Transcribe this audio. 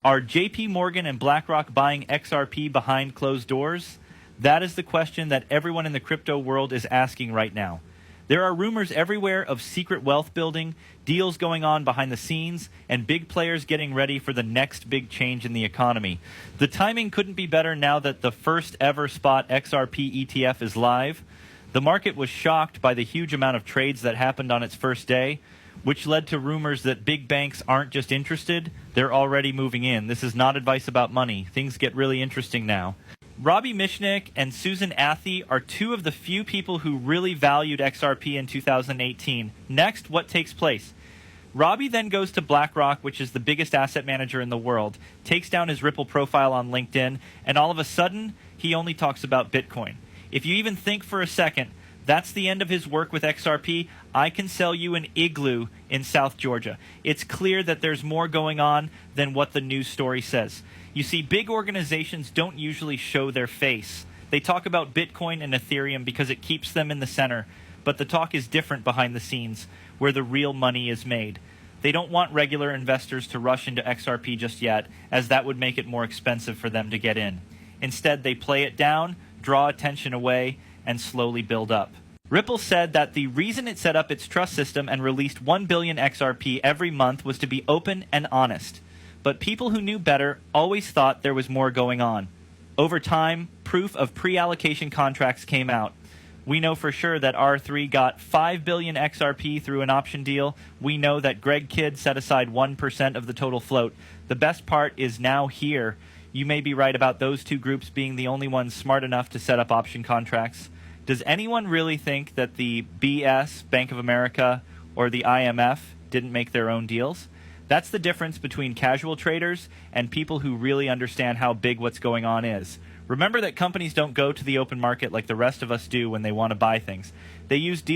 Are JP Morgan and BlackRock buying XRP behind closed doors? That is the question that everyone in the crypto world is asking right now. There are rumors everywhere of secret wealth building, deals going on behind the scenes, and big players getting ready for the next big change in the economy. The timing couldn't be better now that the first ever spot XRP ETF is live. The market was shocked by the huge amount of trades that happened on its first day, which led to rumors that big banks aren't just interested, they're already moving in. This is not advice about money. Things get really interesting now. Robbie Mishnick and Susan Athey are two of the few people who really valued XRP in 2018. Next, what takes place? Robbie then goes to BlackRock, which is the biggest asset manager in the world, takes down his Ripple profile on LinkedIn, and all of a sudden, he only talks about Bitcoin. If you even think for a second, that's the end of his work with XRP, I can sell you an igloo in South Georgia. It's clear that there's more going on than what the news story says. You see, big organizations don't usually show their face. They talk about Bitcoin and Ethereum because it keeps them in the center, but the talk is different behind the scenes, where the real money is made. They don't want regular investors to rush into XRP just yet, as that would make it more expensive for them to get in. Instead, they play it down, draw attention away, and slowly build up. Ripple said that the reason it set up its trust system and released 1 billion XRP every month was to be open and honest. But people who knew better always thought there was more going on. Over time, proof of pre-allocation contracts came out. We know for sure that R3 got 5 billion XRP through an option deal. We know that Greg Kidd set aside 1% of the total float. The best part is now here. You may be right about those two groups being the only ones smart enough to set up option contracts. Does anyone really think that the BS, Bank of America, or the IMF didn't make their own deals? That's the difference between casual traders and people who really understand how big what's going on is. Remember that companies don't go to the open market like the rest of us do when they want to buy things. They use deals